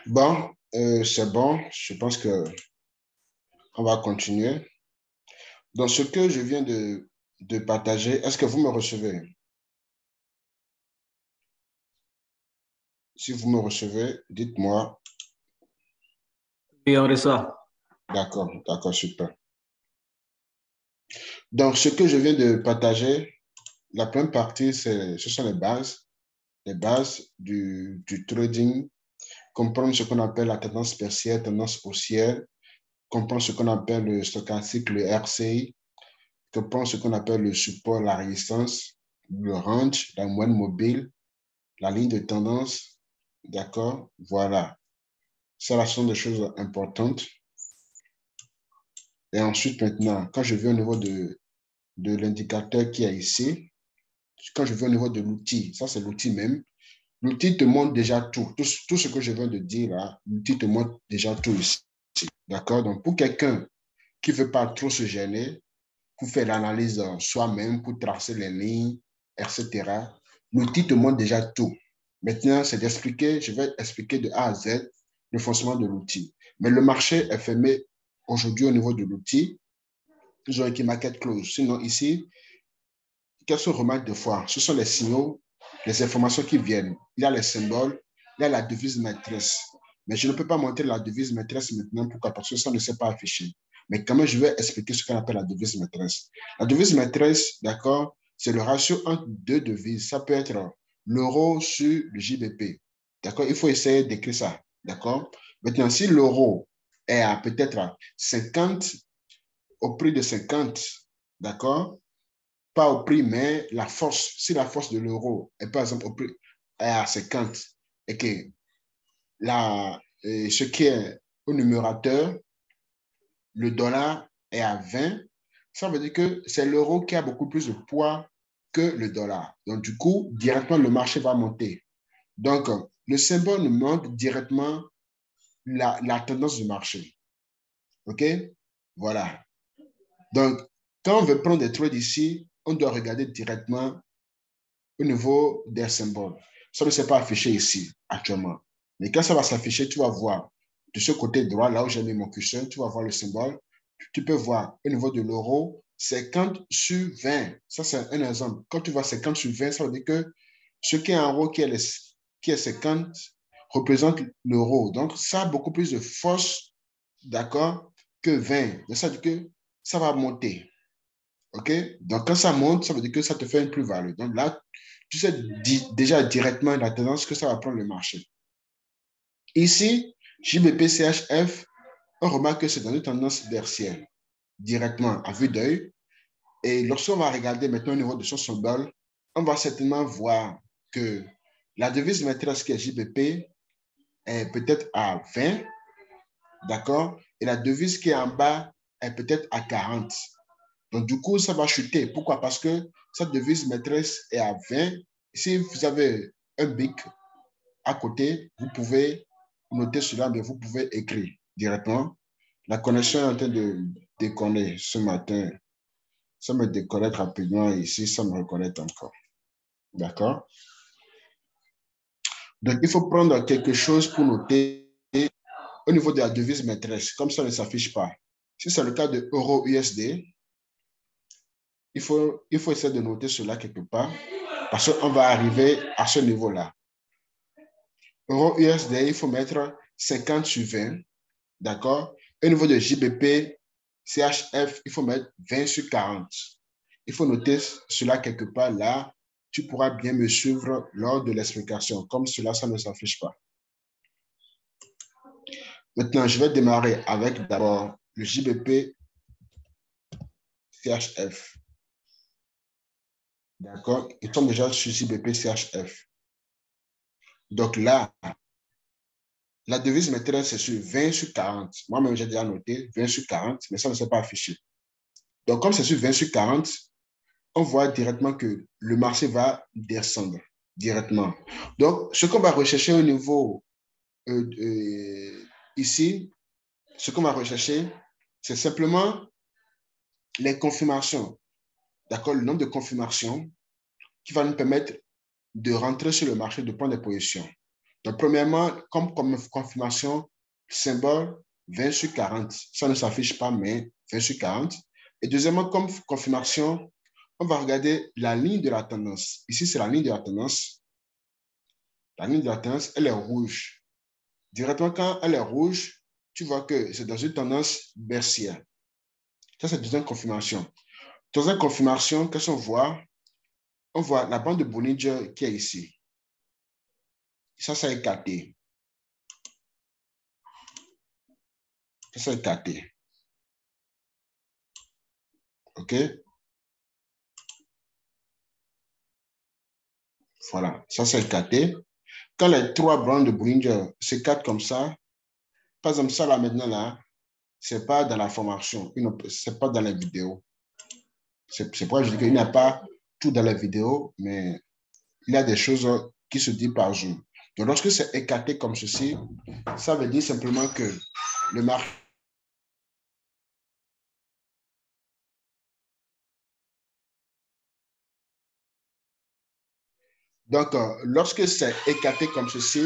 Bon, c'est bon. Je pense que on va continuer. Dans ce que je viens de partager, est-ce que vous me recevez? Si vous me recevez, dites-moi. Et on reçoit. D'accord, d'accord, super. Donc, ce que je viens de partager, la première partie, ce sont les bases du trading, comprendre ce qu'on appelle la tendance baissière, tendance haussière, comprendre ce qu'on appelle le stochastique, le RSI, comprendre ce qu'on appelle le support, la résistance, le range, la moyenne mobile, la ligne de tendance. D'accord? Voilà. Ça, sont des choses importantes. Et ensuite, maintenant, quand je vais au niveau de l'indicateur qui est ici, quand je vais au niveau de l'outil, ça, c'est l'outil même. L'outil te montre déjà tout. Tout ce que je viens de dire là, l'outil te montre déjà tout ici. D'accord? Donc, pour quelqu'un qui ne veut pas trop se gêner, pour faire l'analyse soi-même, pour tracer les lignes, etc., l'outil te montre déjà tout. Maintenant, c'est d'expliquer, je vais expliquer de A à Z le fonctionnement de l'outil. Mais le marché est fermé aujourd'hui au niveau de l'outil. Ils ont écrit market close. Sinon, ici, qu'est-ce qu'on remarque des fois? Ce sont les signaux, les informations qui viennent. Il y a les symboles, il y a la devise maîtresse. Mais je ne peux pas montrer la devise maîtresse maintenant. Pourquoi? Parce que ça ne s'est pas affiché. Mais quand même, je vais expliquer ce qu'on appelle la devise maîtresse. La devise maîtresse, d'accord, c'est le ratio entre deux devises. Ça peut être l'euro sur le JBP. D'accord? Il faut essayer d'écrire ça. D'accord? Maintenant, si l'euro est à peut-être 50, au prix de 50, d'accord? Pas au prix, mais la force. Si la force de l'euro est par exemple au prix est à 50 et que ce qui est au numérateur, le dollar est à 20, ça veut dire que c'est l'euro qui a beaucoup plus de poids que le dollar. Donc, du coup, directement, le marché va monter. Donc, le symbole nous montre directement la tendance du marché. OK? Voilà. Donc, quand on veut prendre des trades ici, on doit regarder directement au niveau des symboles. Ça ne s'est pas affiché ici actuellement. Mais quand ça va s'afficher, tu vas voir de ce côté droit, là où j'ai mis mon curseur, tu vas voir le symbole. Tu peux voir au niveau de l'euro, 50 sur 20. Ça, c'est un exemple. Quand tu vois 50 sur 20, ça veut dire que ce qui est en haut, qui est 50, représente l'euro. Donc, ça a beaucoup plus de force, d'accord, que 20. Donc, ça veut dire que ça va monter. OK? Donc, quand ça monte, ça veut dire que ça te fait une plus-value. Donc là, tu sais déjà directement la tendance que ça va prendre le marché. Ici, JBP, CHF, on remarque que c'est dans une tendance baissière, directement, à vue d'œil. Et lorsqu'on va regarder maintenant au niveau de son symbole, on va certainement voir que la devise maîtresse qui est JBP est peut-être à 20, d'accord? Et la devise qui est en bas est peut-être à 40. Donc, du coup, ça va chuter. Pourquoi? Parce que cette devise maîtresse est à 20. Si vous avez un bic à côté, vous pouvez noter cela, mais vous pouvez écrire directement. La connexion est en train de déconner ce matin. Ça me déconnecte rapidement ici, ça me reconnecte encore. D'accord? Donc, il faut prendre quelque chose pour noter au niveau de la devise maîtresse, comme ça ne s'affiche pas. Si c'est le cas de euro USD, il faut essayer de noter cela quelque part parce qu'on va arriver à ce niveau-là. Euro USD, il faut mettre 50 sur 20, d'accord? Au niveau de JBP, CHF, il faut mettre 20 sur 40. Il faut noter cela quelque part là. Tu pourras bien me suivre lors de l'explication. Comme cela, ça ne s'affiche pas. Maintenant, je vais démarrer avec d'abord le JBP CHF. D'accord? Ils sont déjà sur JBP CHF. Donc là, la devise maîtresse, c'est sur 20 sur 40. Moi-même, j'ai déjà noté 20 sur 40, mais ça ne s'est pas affiché. Donc, comme c'est sur 20 sur 40, on voit directement que le marché va descendre directement. Donc, ce qu'on va rechercher au niveau ici, ce qu'on va rechercher, c'est simplement les confirmations. D'accord? Le nombre de confirmations qui va nous permettre de rentrer sur le marché, de prendre des positions. Donc, premièrement, comme confirmation, symbole 20 sur 40. Ça ne s'affiche pas, mais 20 sur 40. Et deuxièmement, comme confirmation, on va regarder la ligne de la tendance. Ici, c'est la ligne de la tendance. La ligne de la tendance, elle est rouge. Directement, quand elle est rouge, tu vois que c'est dans une tendance baissière. Ça, c'est deuxième confirmation. Troisième confirmation, qu'est-ce qu'on voit? On voit la bande de Bollinger qui est ici. Ça est écarté. Ça est écarté. OK? Voilà, ça c'est écarté. Quand les trois bandes de Bollinger s'écartent comme ça, par exemple, ça là maintenant là, c'est pas dans la formation, c'est pas dans les vidéos. C'est pourquoi je dis qu'il n'y a pas tout dans les vidéos, mais il y a des choses qui se disent par Zoom. Donc, lorsque c'est écarté comme ceci, ça veut dire simplement que le marché. Donc, lorsque c'est écarté comme ceci,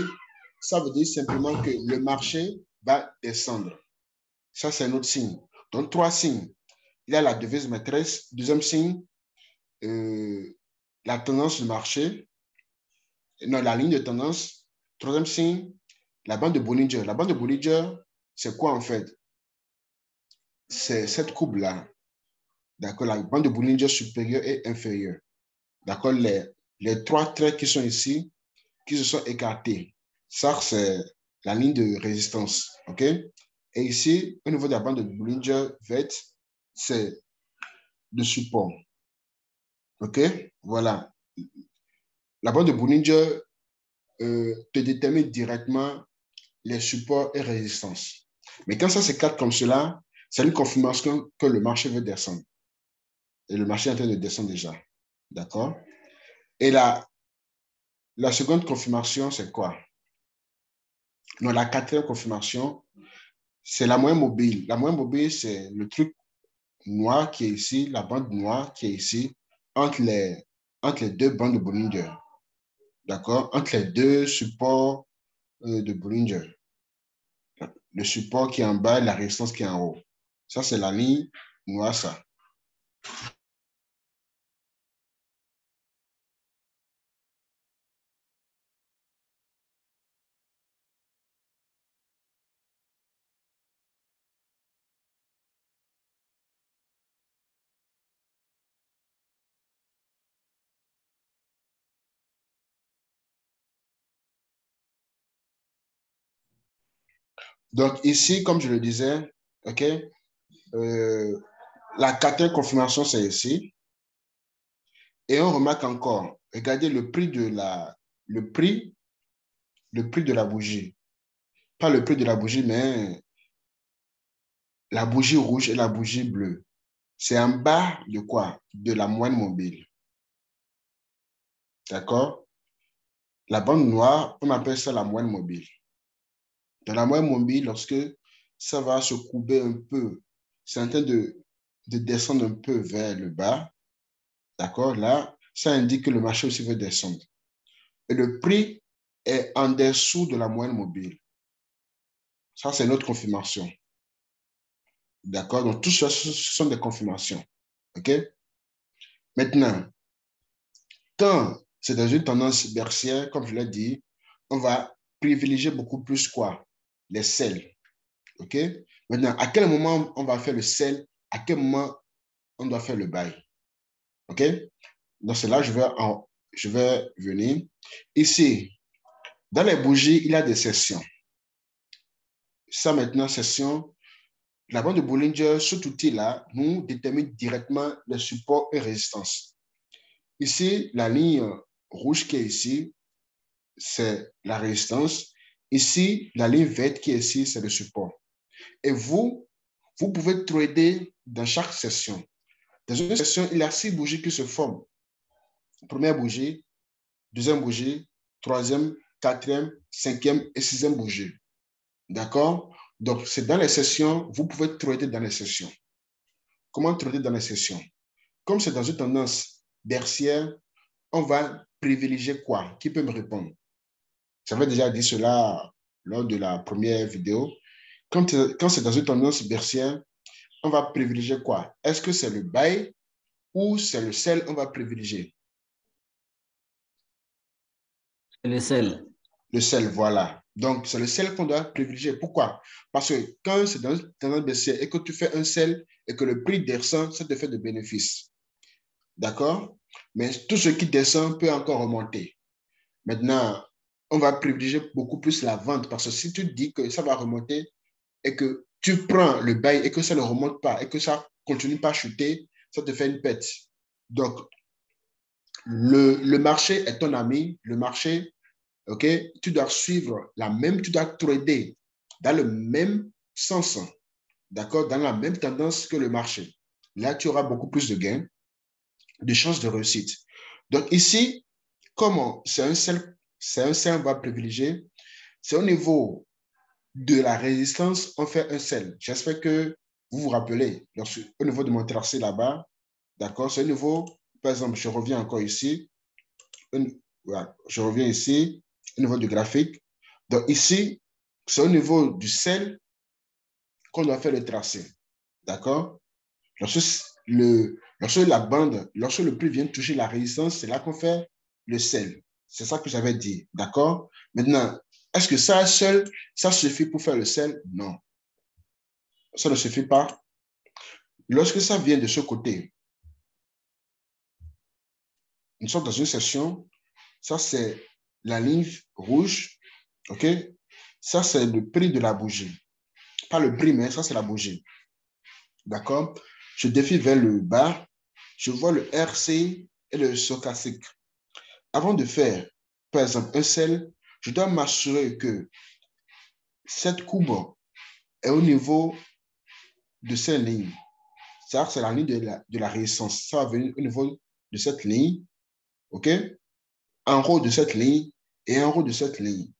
ça veut dire simplement que le marché va descendre. Ça, c'est un autre signe. Donc, trois signes. Il y a la devise maîtresse. Deuxième signe, la tendance du marché. Non, la ligne de tendance. Troisième signe, la bande de Bollinger. La bande de Bollinger, c'est quoi en fait? C'est cette courbe-là. D'accord? La bande de Bollinger supérieure et inférieure. D'accord? Les trois traits qui sont ici, qui se sont écartés. Ça, c'est la ligne de résistance. OK? Et ici, au niveau de la bande de Bollinger verte, c'est le support. OK? Voilà. La bande de Bollinger te détermine directement les supports et résistances. Mais quand ça s'écarte comme cela, c'est une confirmation que le marché veut descendre. Et le marché est en train de descendre déjà. D'accord? Et la seconde confirmation, c'est quoi? Non, la quatrième confirmation, c'est la moyenne mobile. La moyenne mobile, c'est le truc noir qui est ici, la bande noire qui est ici, entre les deux bandes de Bollinger. D'accord? Entre les deux supports de Bollinger. Le support qui est en bas et la résistance qui est en haut. Ça, c'est la ligne noire, ça. Donc, ici, comme je le disais, OK, la quatrième confirmation, c'est ici. Et on remarque encore, regardez le prix de la bougie. Pas le prix de la bougie, mais la bougie rouge et la bougie bleue. C'est en bas de quoi? De la moyenne mobile. D'accord? La bande noire, on appelle ça la moyenne mobile. Dans la moyenne mobile, lorsque ça va se courber un peu, c'est en train de descendre un peu vers le bas, d'accord? Là, ça indique que le marché aussi veut descendre. Et le prix est en dessous de la moyenne mobile. Ça, c'est notre confirmation. D'accord? Donc, tout ça, ce sont des confirmations. OK? Maintenant, quand c'est dans une tendance baissière, comme je l'ai dit, on va privilégier beaucoup plus quoi? Les sels. OK? Maintenant, à quel moment on va faire le sell? À quel moment on doit faire le buy? OK? Donc, c'est là que je vais venir. Ici, dans les bougies, il y a des sessions. Ça, maintenant, session. La bande de Bollinger, cet outil-là, nous détermine directement les supports et résistances. Ici, la ligne rouge qui est ici, c'est la résistance. Ici, la ligne verte qui est ici, c'est le support. Et vous pouvez trader dans chaque session. Dans une session, il y a 6 bougies qui se forment. Première bougie, deuxième bougie, troisième, quatrième, cinquième et sixième bougie. D'accord? Donc, c'est dans les sessions, vous pouvez trader dans les sessions. Comment trader dans les sessions? Comme c'est dans une tendance baissière, on va privilégier quoi? Qui peut me répondre? J'avais déjà dit cela lors de la première vidéo. Quand c'est dans une tendance baissière, on va privilégier quoi? Est-ce que c'est le buy ou c'est le sell on va privilégier? C'est le sel. Le sell, voilà. Donc, c'est le sell qu'on doit privilégier. Pourquoi? Parce que quand c'est dans une tendance baissière et que tu fais un sell et que le prix descend, ça te fait de bénéfices. D'accord? Mais tout ce qui descend peut encore remonter. Maintenant, on va privilégier beaucoup plus la vente parce que si tu dis que ça va remonter et que tu prends le bail et que ça ne remonte pas et que ça continue pas à chuter, ça te fait une perte. Donc, le marché est ton ami. Le marché, OK, tu dois suivre tu dois trader dans le même sens, d'accord, dans la même tendance que le marché. Là, tu auras beaucoup plus de gains, de chances de réussite. Donc ici, comment c'est un seul on va privilégier. C'est au niveau de la résistance, on fait un sell. J'espère que vous vous rappelez, au niveau de mon tracé là-bas, d'accord, c'est au niveau, par exemple, je reviens encore ici, voilà, je reviens ici, au niveau du graphique. Donc ici, c'est au niveau du sell qu'on doit faire le tracé, d'accord. Lorsque la bande, lorsque le prix vient toucher la résistance, c'est là qu'on fait le sell. C'est ça que j'avais dit, d'accord? Maintenant, est-ce que ça seul, ça suffit pour faire le sell? Non, ça ne suffit pas. Lorsque ça vient de ce côté, nous sommes dans une session, ça c'est la ligne rouge, ok? Ça c'est le prix de la bougie. Pas le prix, mais ça c'est la bougie, d'accord? Je défie vers le bas, je vois le RC et le stochastique. Avant de faire, par exemple, un sell, je dois m'assurer que cette courbe est au niveau de cette ligne. C'est la ligne de la résistance. Ça va venir au niveau de cette ligne, OK? En haut de cette ligne et en haut de cette ligne.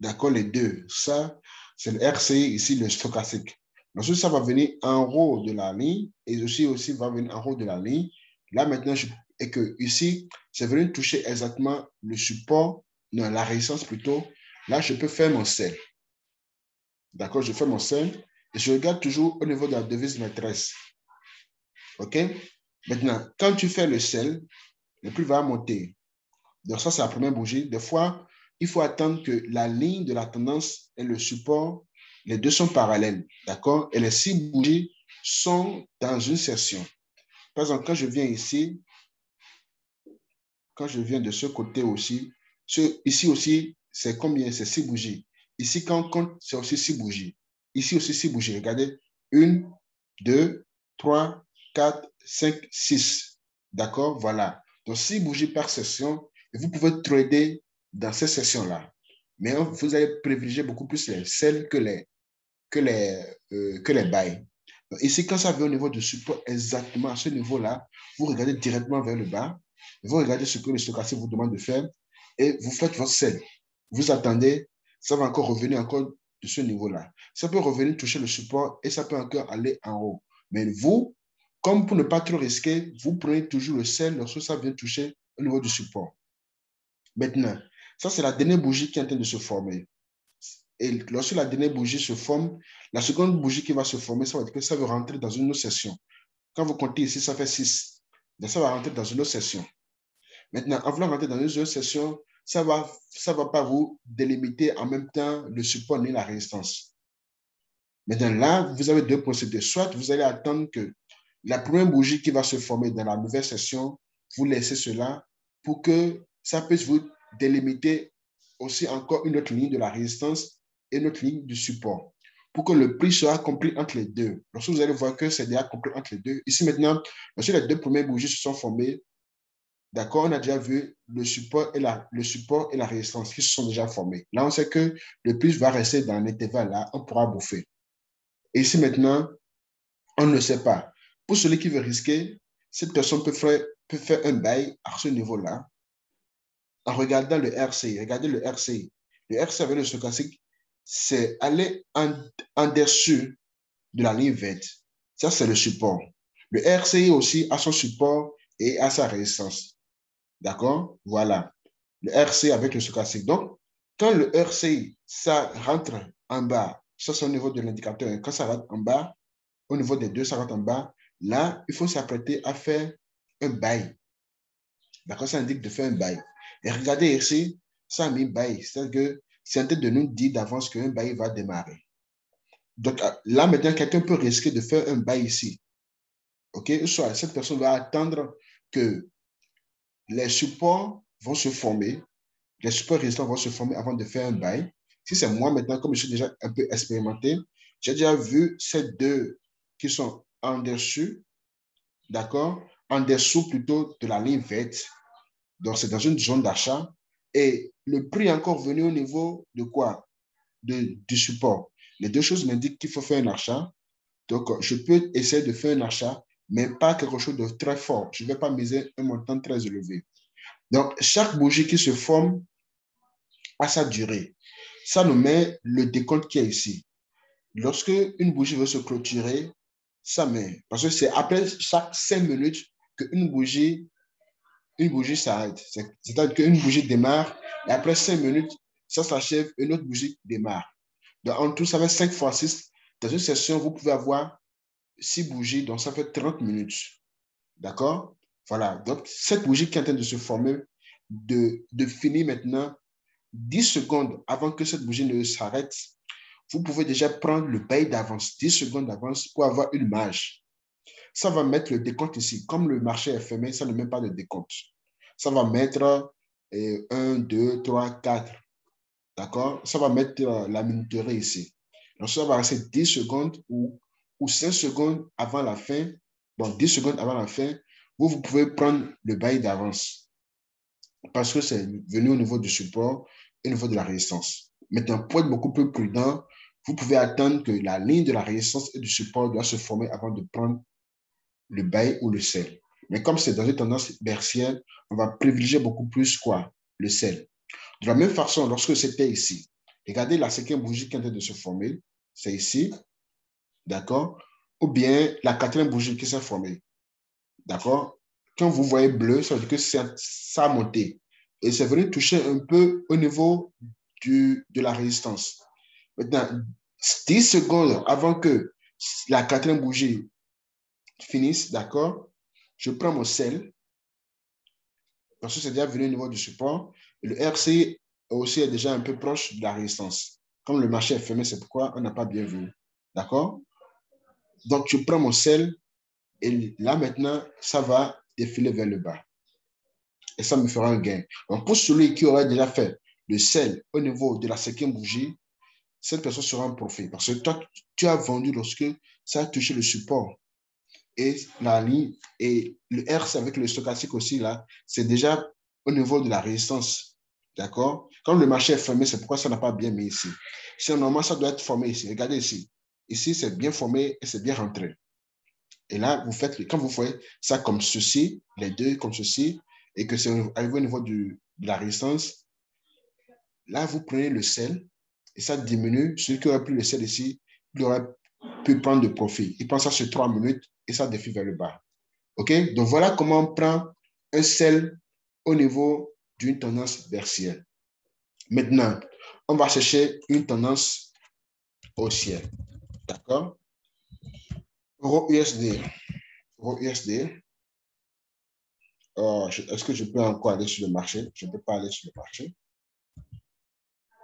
D'accord, les deux. Ça, c'est le RCI, ici, le stochastique. Ensuite, ça va venir en haut de la ligne et aussi va venir en haut de la ligne. Là, maintenant, et que ici, c'est venu toucher exactement le support, non, la résistance plutôt. Là, je peux faire mon sell. D'accord, je fais mon sell et je regarde toujours au niveau de la devise maîtresse. OK? Maintenant, quand tu fais le sell, le prix va monter. Donc, ça, c'est la première bougie. Des fois, il faut attendre que la ligne de la tendance et le support, les deux sont parallèles. D'accord? Et les 6 bougies sont dans une session. Par exemple, quand je viens ici, quand je viens de ce côté aussi, ici aussi, c'est combien? C'est 6 bougies. Ici, quand on compte, c'est aussi 6 bougies. Ici aussi 6 bougies. Regardez. 1, 2, 3, 4, 5, 6. D'accord? Voilà. Donc, 6 bougies par session. Et vous pouvez trader dans ces sessions-là. Mais vous allez privilégier beaucoup plus les sell que les buy. Donc, ici, quand ça vient au niveau du support, exactement à ce niveau-là, vous regardez directement vers le bas, vous regardez ce que le stochastique vous demande de faire et vous faites votre sell. Vous attendez, ça va encore revenir encore de ce niveau-là. Ça peut revenir toucher le support et ça peut encore aller en haut. Mais vous, comme pour ne pas trop risquer, vous prenez toujours le sell lorsque ça vient toucher au niveau du support. Maintenant, ça, c'est la dernière bougie qui est en train de se former. Et lorsque la dernière bougie se forme, la seconde bougie qui va se former, ça va dire que ça va rentrer dans une autre session. Quand vous comptez ici, ça fait 6. Donc, ça va rentrer dans une autre session. Maintenant, en voulant rentrer dans une autre session, ça va pas vous délimiter en même temps le support ni la résistance. Maintenant, là, vous avez deux procédés. Soit vous allez attendre que la première bougie qui va se former dans la nouvelle session, vous laissez cela pour que ça puisse vous délimiter aussi encore une autre ligne de la résistance et une autre ligne du support pour que le prix soit compris entre les deux. Lorsque vous allez voir que c'est déjà compris entre les deux, ici maintenant, lorsque les deux premières bougies se sont formées, d'accord, on a déjà vu le support et la résistance qui se sont déjà formés. Là, on sait que le prix va rester dans l'intervalle là, on pourra bouffer. Et ici maintenant, on ne sait pas. Pour celui qui veut risquer, cette personne peut faire un bail à ce niveau-là en regardant le RCI. Regardez le RCI. Le RCI avec le stochastique, c'est aller en dessus de la ligne verte. Ça, c'est le support. Le RCI aussi a son support et a sa résistance. D'accord? Voilà. le RC avec le stochastique. Donc, quand le RC, ça rentre en bas, ça c'est au niveau de l'indicateur, quand ça rentre en bas, au niveau des deux, ça rentre en bas, là, il faut s'apprêter à faire un bail. D'accord, ça indique de faire un bail. Et regardez ici, ça a mis bail, c'est-à-dire que c'est en train de nous dire d'avance qu'un bail va démarrer. Donc là, maintenant, quelqu'un peut risquer de faire un bail ici. OK? Soit cette personne va attendre que les supports vont se former, les supports résistants vont se former avant de faire un bail. Si c'est moi maintenant, comme je suis déjà un peu expérimenté, j'ai déjà vu ces deux qui sont en dessus, d'accord? En dessous plutôt de la ligne verte. Donc, c'est dans une zone d'achat. Et le prix est encore venu au niveau de quoi? Du support. Les deux choses m'indiquent qu'il faut faire un achat. Donc, je peux essayer de faire un achat, mais pas quelque chose de très fort. Je ne vais pas miser un montant très élevé. Donc, chaque bougie qui se forme a sa durée. Ça nous met le décompte qui est ici. Lorsque une bougie veut se clôturer, ça met. Parce que c'est après chaque 5 minutes qu'une bougie s'arrête. C'est-à-dire qu'une bougie démarre et après 5 minutes, ça s'achève, une autre bougie démarre. Donc, en tout, ça fait 5 fois 6. Dans une session, vous pouvez avoir 6 bougies, donc ça fait 30 minutes. D'accord? Voilà. Donc, cette bougie qui est en train de se former, de finir maintenant 10 secondes avant que cette bougie ne s'arrête, vous pouvez déjà prendre le bail d'avance, 10 secondes d'avance pour avoir une marge. Ça va mettre le décompte ici. Comme le marché est fermé, ça ne met pas de décompte. Ça va mettre 1, 2, 3, 4. D'accord? Ça va mettre la minuterie ici. Donc, ça va rester 10 secondes ou 5 secondes avant la fin. Bon, 10 secondes avant la fin, vous pouvez prendre le bail d'avance parce que c'est venu au niveau du support et au niveau de la résistance. Maintenant, pour être beaucoup plus prudent, vous pouvez attendre que la ligne de la résistance et du support doit se former avant de prendre le bail ou le sell. Mais comme c'est dans une tendance baissière, on va privilégier beaucoup plus quoi? Le sell. De la même façon, lorsque c'était ici, regardez la cinquième bougie qui est en train de se former, c'est ici, d'accord? Ou bien la quatrième bougie qui s'est formée, d'accord? Quand vous voyez bleu, ça veut dire que ça a monté. Et c'est venu toucher un peu au niveau de la résistance. Maintenant, 10 secondes avant que la quatrième bougie finisse, d'accord? Je prends mon sel, parce que c'est déjà venu au niveau du support. Et le RC aussi est déjà un peu proche de la résistance. Comme le marché est fermé, c'est pourquoi on n'a pas bien vu. D'accord? Donc, je prends mon sel et là maintenant, ça va défiler vers le bas. Et ça me fera un gain. Donc, pour celui qui aurait déjà fait le sel au niveau de la cinquième bougie, cette personne sera en profit. Parce que toi, tu as vendu lorsque ça a touché le support. Et la ligne et le RC avec le stochastique aussi, là, c'est déjà au niveau de la résistance. D'accord? Quand le marché est fermé, c'est pourquoi ça n'a pas bien mis ici. Sinon, normalement, ça doit être formé ici. Regardez ici. Ici, c'est bien formé et c'est bien rentré. Et là, quand vous faites ça comme ceci, les deux comme ceci, et que c'est arrivé au niveau de la résistance, là, vous prenez le sel et ça diminue. Celui qui aurait pris le sel ici, il aurait pu prendre de profit. Il prend ça sur 3 minutes et ça défile vers le bas. OK? Donc, voilà comment on prend un sel au niveau d'une tendance baissière. Maintenant, on va chercher une tendance haussière. D'accord? Euro USD. Euro USD. Est-ce que je peux encore aller sur le marché? Je ne peux pas aller sur le marché.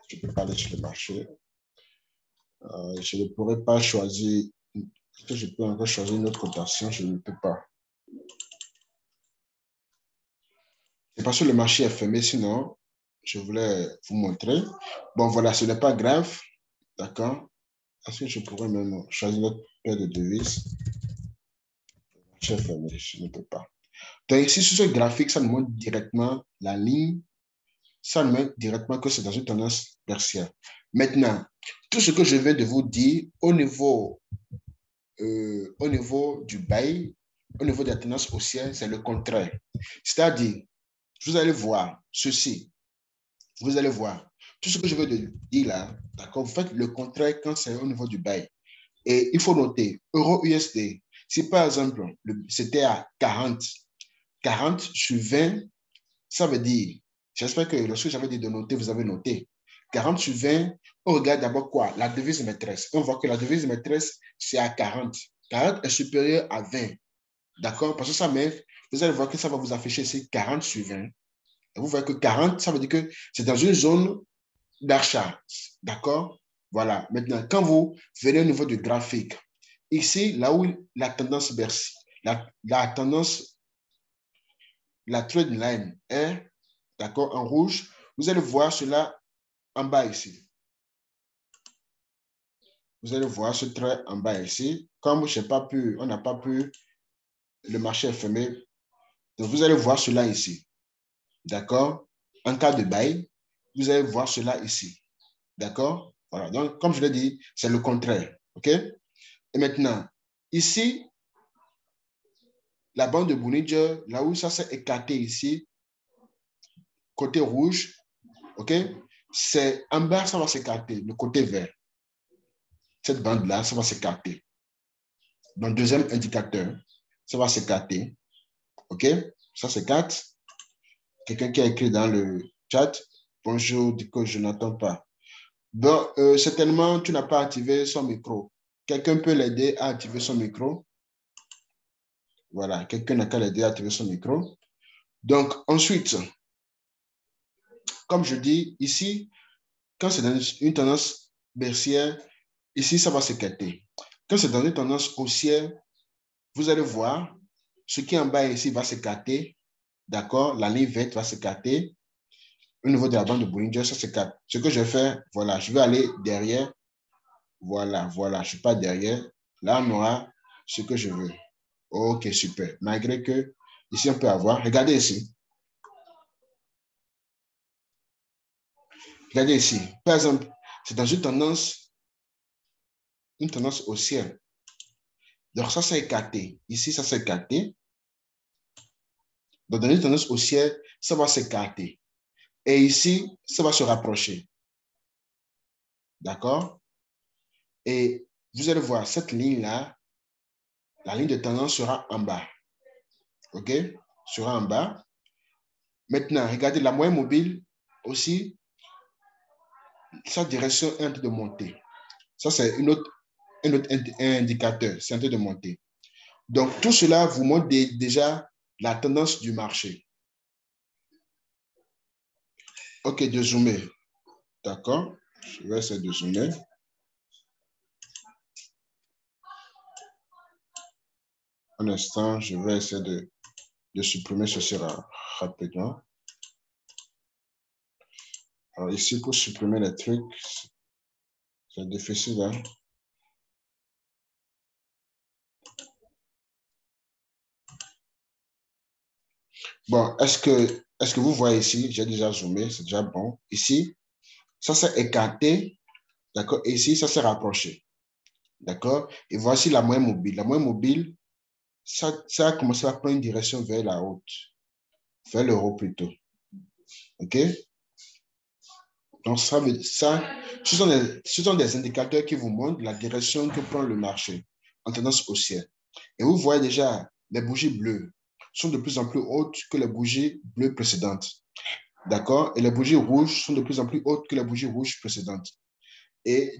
Je ne peux pas aller sur le marché. Je ne pourrais pas choisir. Est-ce que je peux encore choisir une autre cotation? Je ne peux pas. C'est parce que le marché est fermé, sinon, je voulais vous montrer. Bon, voilà, ce n'est pas grave. D'accord? Est-ce que je pourrais même choisir notre paire de devises? Je ne peux pas. Donc ici, sur ce graphique, ça nous montre directement la ligne. Ça nous montre directement que c'est dans une tendance baissière. Maintenant, tout ce que je viens de vous dire au niveau du bail, au niveau de la tendance haussière, c'est le contraire. C'est-à-dire, vous allez voir ceci. Vous allez voir. Tout ce que je veux dire là, d'accord, vous faites le contraire quand c'est au niveau du bail. Et il faut noter, euro USD, si par exemple, c'était à 40 sur 20, ça veut dire J'espère que lorsque j'avais dit de noter, vous avez noté. 40 sur 20, on regarde d'abord quoi? La devise maîtresse. On voit que la devise maîtresse, c'est à 40. 40 est supérieur à 20. D'accord? Parce que ça met, vous allez voir que ça va vous afficher ici 40 sur 20. Et vous voyez que 40, ça veut dire que c'est dans une zone d'achat. D'accord? Voilà. Maintenant, quand vous venez au niveau du graphique, ici, là où la tendance baissière, la tendance, la trade line est, d'accord, en rouge, vous allez voir cela en bas ici. Vous allez voir ce trait en bas ici. Comme on n'a pas pu, le marché est fermé. Donc, vous allez voir cela ici. D'accord? En cas de buy, vous allez voir cela ici. D'accord? Voilà. Donc, comme je l'ai dit, c'est le contraire. OK? Et maintenant, ici, la bande de Bollinger, là où ça s'est écarté ici, côté rouge, OK? C'est en bas, ça va s'écarter, le côté vert. Cette bande-là, ça va s'écarter. Dans le deuxième indicateur, ça va s'écarter. OK? Ça s'écarte. Quelqu'un qui a écrit dans le chat, bonjour, dit que je n'entends pas. Bon, certainement, tu n'as pas activé son micro. Quelqu'un peut l'aider à activer son micro. Voilà, quelqu'un n'a qu'à l'aider à activer son micro. Donc, ensuite, comme je dis, ici, quand c'est dans une tendance baissière, ici, ça va s'écarter. Quand c'est dans une tendance haussière, vous allez voir, ce qui est en bas ici va s'écarter. D'accord? La ligne verte va s'écarter. Au niveau de la bande de Bollinger, ça s'écarte. Ce que je fais, voilà, je vais aller derrière. Voilà, voilà, je ne suis pas derrière. Là, on aura ce que je veux. OK, super. Malgré que, ici, on peut avoir, regardez ici. Regardez ici. Par exemple, c'est dans une tendance haussière. Donc, ça s'est écarté. Ici, ça s'est écarté. Donc, dans une tendance haussière, ça va s'écarter. Et ici, ça va se rapprocher. D'accord? Et vous allez voir, cette ligne-là, la ligne de tendance sera en bas. OK? Sera en bas. Maintenant, regardez la moyenne mobile aussi, sa direction est en train de monter. Ça, c'est un autre indicateur, c'est en train de monter. Donc, tout cela vous montre déjà la tendance du marché. OK, de zoomer. D'accord? Je vais essayer de zoomer. Un instant, je vais essayer de supprimer ceci rapidement. Alors ici, pour supprimer les trucs, c'est difficile, hein? Bon, est-ce que vous voyez ici, j'ai déjà zoomé, c'est déjà bon. Ici, ça s'est écarté, d'accord? Et ici, ça s'est rapproché, d'accord? Et voici la moyenne mobile. La moyenne mobile, ça a commencé à prendre une direction vers la haute, vers le haut plutôt, OK? Donc, ce sont des indicateurs qui vous montrent la direction que prend le marché en tendance haussière. Et vous voyez déjà, les bougies bleues sont de plus en plus hautes que les bougies bleues précédentes. D'accord? Et les bougies rouges sont de plus en plus hautes que les bougies rouges précédentes. Et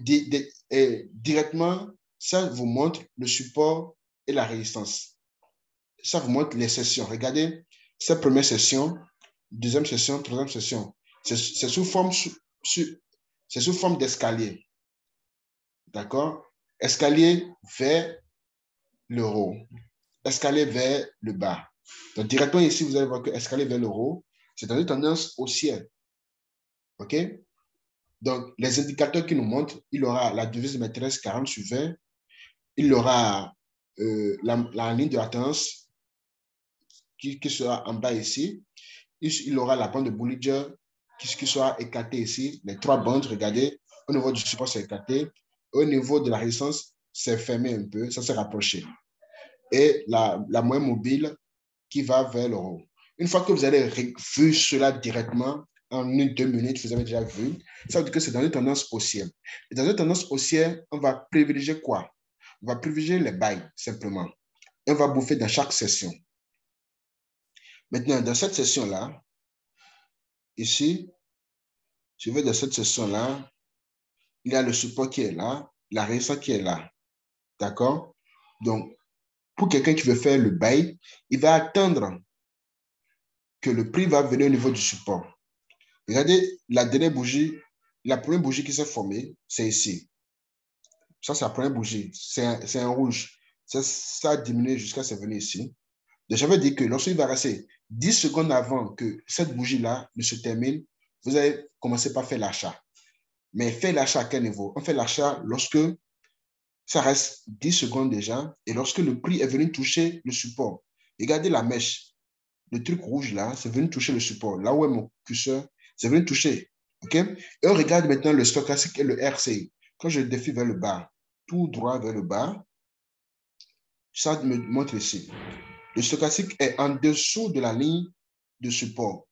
directement, ça vous montre le support et la résistance. Ça vous montre les sessions. Regardez, cette première session, deuxième session, troisième session. C'est sous forme d'escalier. D'accord? Escalier vers le haut. Escalier vers le bas. Donc, directement ici, vous allez voir que escalier vers le haut, c'est dans une tendance haussière. OK? Donc, les indicateurs qui nous montrent, il aura la devise maîtresse 40 sur 20, il aura la ligne de la tendance qui sera en bas ici, il aura la bande de Bollinger qui sera écartée ici, les trois bandes, regardez, au niveau du support, c'est écarté, au niveau de la résistance, c'est fermé un peu, ça s'est rapproché. Et la moyenne mobile qui va vers le haut. Une fois que vous avez vu cela directement, en 1-2 minutes, vous avez déjà vu, ça veut dire que c'est dans une tendance haussière. Et dans une tendance haussière, on va privilégier quoi? On va privilégier les buys, simplement. Et on va bouffer dans chaque session. Maintenant, dans cette session-là, ici, je vais dans cette section-là, il y a le support qui est là, la résistance qui est là. D'accord? Donc, pour quelqu'un qui veut faire le bail, il va attendre que le prix va venir au niveau du support. Regardez la dernière bougie, la première bougie qui s'est formée, c'est ici. Ça, c'est la première bougie. C'est un rouge. Ça a diminué jusqu'à ce venir ici. Donc, j'avais dit que lorsqu'il va rester 10 secondes avant que cette bougie-là ne se termine, vous allez commencer par faire l'achat. Mais faire l'achat à quel niveau? On fait l'achat lorsque ça reste 10 secondes déjà et lorsque le prix est venu toucher le support. Regardez la mèche. Le truc rouge là, c'est venu toucher le support. Là où est mon curseur, c'est venu toucher. OK? Et on regarde maintenant le stochastique et le RCI. Quand je défie vers le bas, tout droit vers le bas, ça me montre ici. Le stochastique est en dessous de la ligne de support.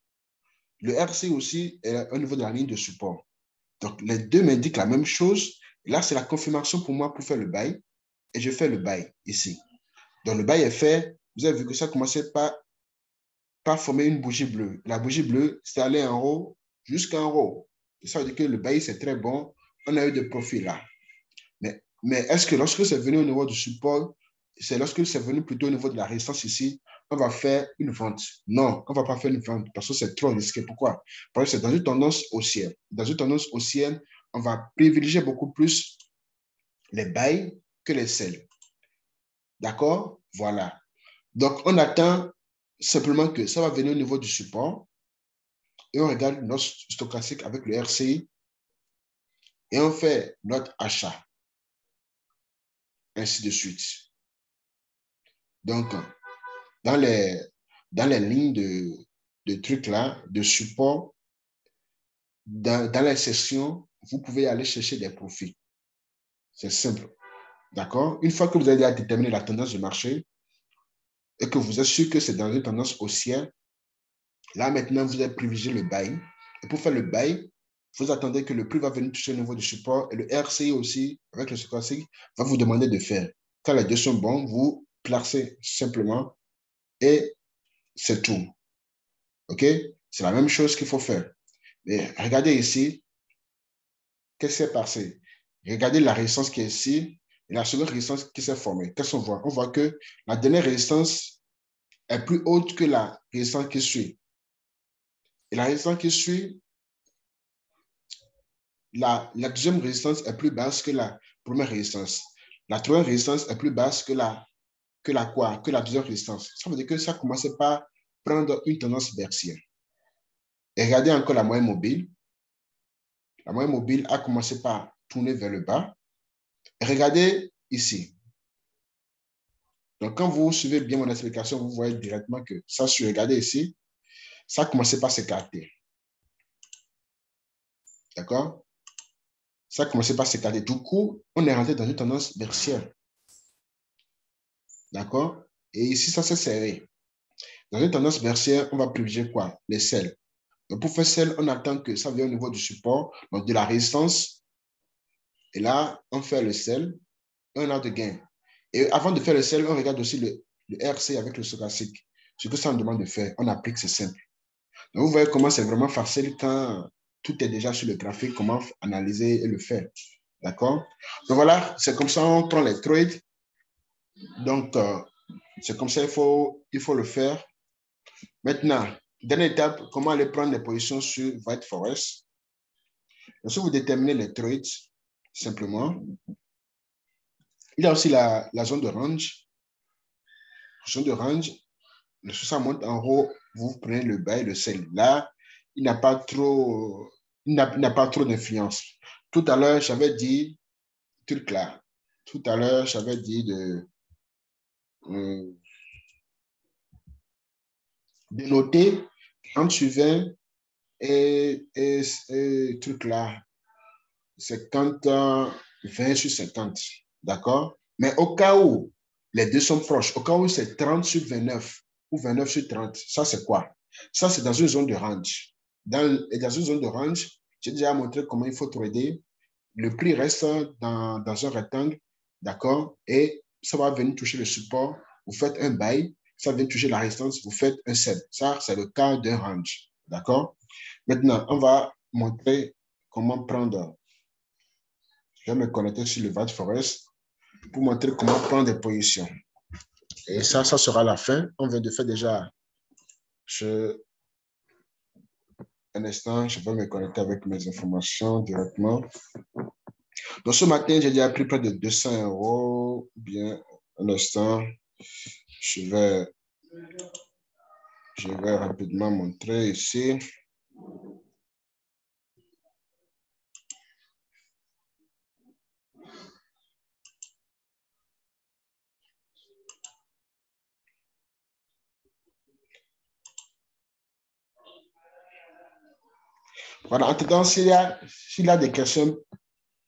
Le RCI aussi est au niveau de la ligne de support. Donc, les deux m'indiquent la même chose. Là, c'est la confirmation pour moi pour faire le bail. Et je fais le bail ici. Donc, le bail est fait. Vous avez vu que ça commençait par former une bougie bleue. La bougie bleue, c'est allé en haut jusqu'en haut. Et ça veut dire que le bail, c'est très bon. On a eu des profits là. Mais est-ce que lorsque c'est venu au niveau du support, c'est lorsque c'est venu plutôt au niveau de la résistance ici, on va faire une vente? Non, on ne va pas faire une vente parce que c'est trop risqué. Pourquoi? Parce que c'est dans une tendance haussière. Dans une tendance haussière, on va privilégier beaucoup plus les bails que les sells. D'accord? Voilà. Donc, on attend simplement que ça va venir au niveau du support et on regarde notre stochastique avec le RCI et on fait notre achat. Ainsi de suite. Donc, dans les lignes de trucs là, de support, dans les sessions, vous pouvez aller chercher des profits. C'est simple. D'accord? Une fois que vous avez déterminé la tendance du marché et que vous êtes sûr que c'est dans une tendance haussière, là maintenant, vous allez privilégier le buy. Et pour faire le buy, vous attendez que le prix va venir toucher au niveau du support et le RCI aussi, avec le stochastique, va vous demander de faire. Quand les deux sont bons, vous placez simplement et c'est tout. OK? C'est la même chose qu'il faut faire. Mais regardez ici, qu'est-ce qui s'est passé? Regardez la résistance qui est ici et la seconde résistance qui s'est formée. Qu'est-ce qu'on voit? On voit que la dernière résistance est plus haute que la résistance qui suit. Et la résistance qui suit, la deuxième résistance est plus basse que la première résistance. La troisième résistance est plus basse que la deuxième résistance. Ça veut dire que ça commençait par prendre une tendance baissière. Et regardez encore la moyenne mobile. La moyenne mobile a commencé par tourner vers le bas. Et regardez ici. Donc, quand vous suivez bien mon explication, vous voyez directement que ça, si vous regardez ici, ça a commencé par s'écarter. D'accord? Ça a commencé par s'écarter. Du coup, on est rentré dans une tendance baissière. D'accord? Et ici, ça s'est serré. Dans une tendance baissière, on va privilégier quoi? Les sells. Donc, pour faire sell, on attend que ça vienne au niveau du support, donc de la résistance. Et là, on fait le sell, on a de gain. Et avant de faire le sell, on regarde aussi le RC avec le stochastique. Ce que ça nous demande de faire, on applique, c'est simple. Donc, vous voyez comment c'est vraiment facile quand tout est déjà sur le graphique, comment analyser et le faire. D'accord? Donc voilà, c'est comme ça on prend les trades. Donc, c'est comme ça il faut le faire. Maintenant, dernière étape, comment aller prendre les positions sur White Forest. Donc, si vous déterminez les trades, simplement, il y a aussi la zone de range. Zone de range, si ça monte en haut, vous prenez le bas et le sell. Là, il n'a pas trop d'influence. Tout à l'heure, j'avais dit, truc là. Tout à l'heure, j'avais dit de noter quand tu viens et truc là, 50, 20 sur 50. D'accord? Mais au cas où les deux sont proches, au cas où c'est 30 sur 29 ou 29 sur 30, ça c'est quoi? Ça c'est dans une zone de range. Dans une zone de range, j'ai déjà montré comment il faut trader. Le prix reste dans un rectangle, d'accord? Et ça va venir toucher le support. Vous faites un buy, ça vient toucher la résistance, vous faites un sell. Ça, c'est le cas d'un range, d'accord? Maintenant, on va montrer comment prendre. Je vais me connecter sur le White Forest pour montrer comment prendre des positions. Et ça sera la fin. On vient de faire déjà. Un instant, je vais me connecter avec mes informations directement. Donc, ce matin, j'ai déjà pris près de 200 euros. Bien, un instant, je vais rapidement montrer ici. Voilà, en tout cas, s'il y a des questions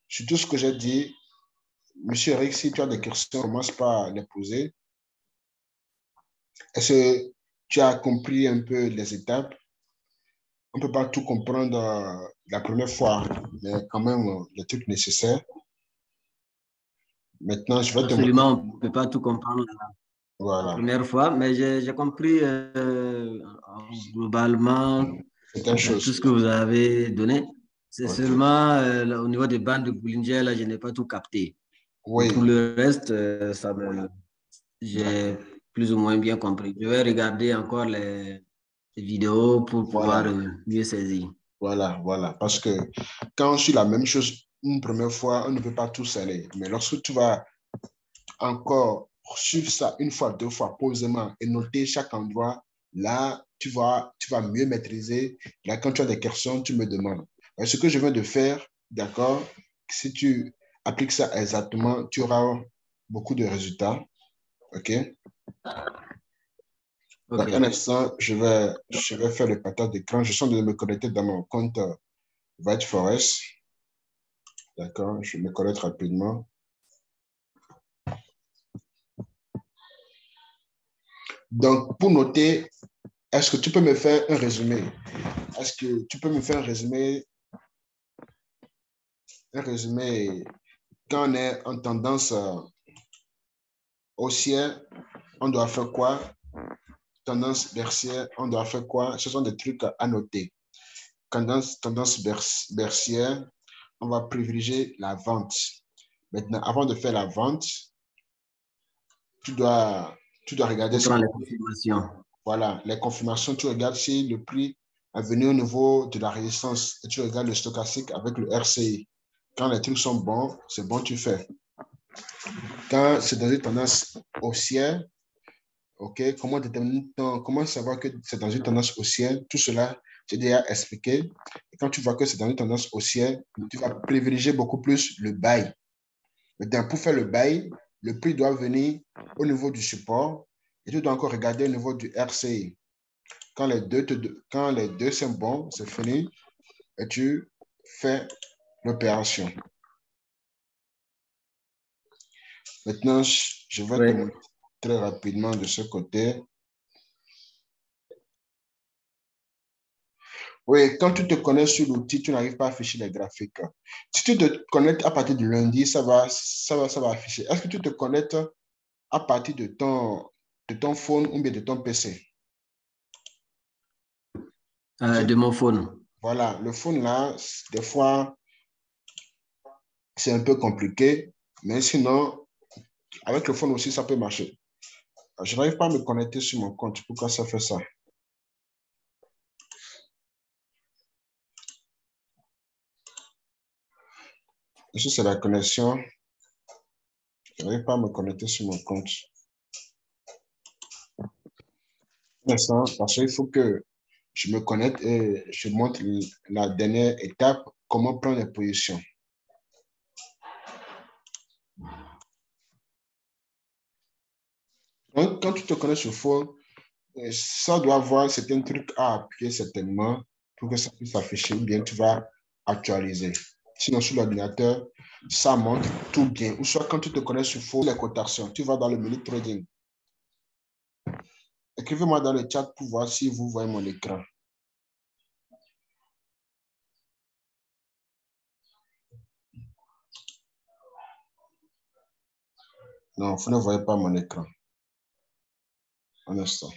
sur tout ce que j'ai dit, Monsieur Eric, si tu as des questions, commence par les poser. Est-ce que tu as compris un peu les étapes? On ne peut pas tout comprendre la première fois, mais quand même les trucs nécessaires. Maintenant, je vais te montrer. Absolument, on ne peut pas tout comprendre la Voilà, première fois, mais j'ai compris globalement c'est une tout chose. ce que vous avez donné. C'est seulement au niveau des bandes de Bollinger, là, je n'ai pas tout capté. Mais pour Oui, le reste, d'accord. j'ai plus ou moins bien compris. Je vais regarder encore les vidéos pour pouvoir Voilà, mieux saisir. voilà. Parce que quand on suit la même chose une première fois, on ne peut pas tout sceller. Mais lorsque tu vas encore suivre ça une fois, deux fois, posément et noter chaque endroit, là, tu vas mieux maîtriser. Là, quand tu as des questions, tu me demandes. Ce que je viens de faire, d'accord, si tu appliques ça exactement, tu auras beaucoup de résultats. OK? OK. Donc, un instant, je vais faire le partage d'écran. Je suis en train de me connecter dans mon compte White Forest. D'accord? Je me connecte rapidement. Donc, pour noter, est-ce que tu peux me faire un résumé? Est-ce que tu peux me faire un résumé quand on est en tendance haussière, on doit faire quoi? Tendance baissière, on doit faire quoi? Ce sont des trucs à noter. Tendance baissière, on va privilégier la vente. Maintenant, avant de faire la vente, tu dois, tu dois regarder Pour si, prendre les confirmations. voilà, les confirmations, tu regardes si le prix est venu au niveau de la résistance et tu regardes le stochastique avec le RCI. Quand les trucs sont bons, c'est bon, tu fais. Quand c'est dans une tendance haussière, OK, comment savoir que c'est dans une tendance haussière? Tout cela, j'ai déjà expliqué. Et quand tu vois que c'est dans une tendance haussière, tu vas privilégier beaucoup plus le buy. Maintenant, pour faire le buy, le prix doit venir au niveau du support et tu dois encore regarder au niveau du RCI. Quand les deux sont bons, c'est fini et tu fais l'opération. Maintenant, je vais te Oui. montrer très rapidement de ce côté. Oui, quand tu te connais sur l'outil, tu n'arrives pas à afficher les graphiques. Si tu te connectes à partir du lundi, ça va afficher. Est-ce que tu te connectes à partir de ton phone ou bien de ton PC? De mon phone. Voilà, le phone là, des fois, c'est un peu compliqué, mais sinon, avec le phone aussi, ça peut marcher. Je n'arrive pas à me connecter sur mon compte. Pourquoi ça fait ça? Ici, c'est la connexion. Je n'arrive pas à me connecter sur mon compte. Parce qu'il faut que je me connecte et je montre la dernière étape, comment prendre les positions. Donc, quand tu te connais sur phone, ça doit avoir certains trucs à appuyer certainement pour que ça puisse s'afficher ou bien tu vas actualiser. Sinon, sur l'ordinateur, ça montre tout bien. Ou soit quand tu te connais sur phone, les cotations, tu vas dans le menu trading. Écrivez-moi dans le chat pour voir si vous voyez mon écran. Non, vous ne voyez pas mon écran. Un instant.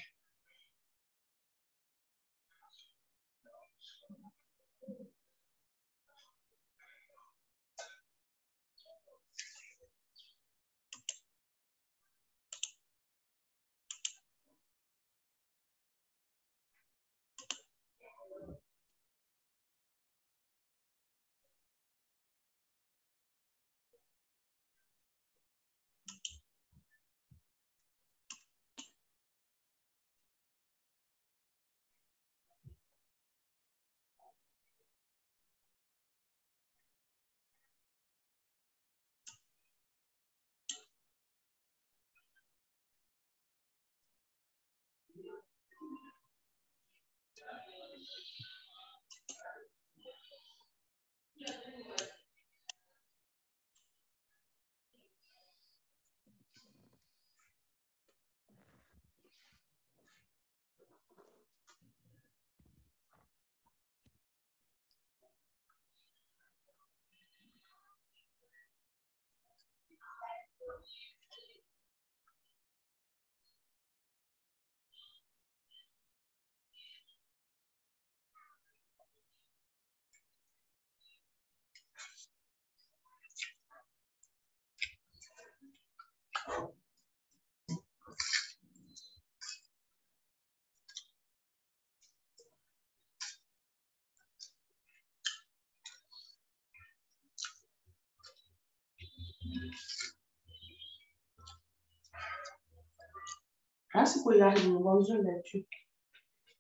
siku ya mwanzo na tu.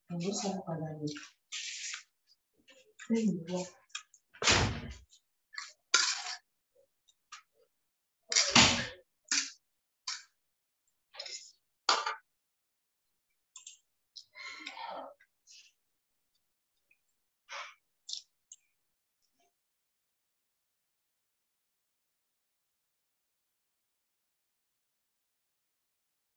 Ndio sana kwa ndani.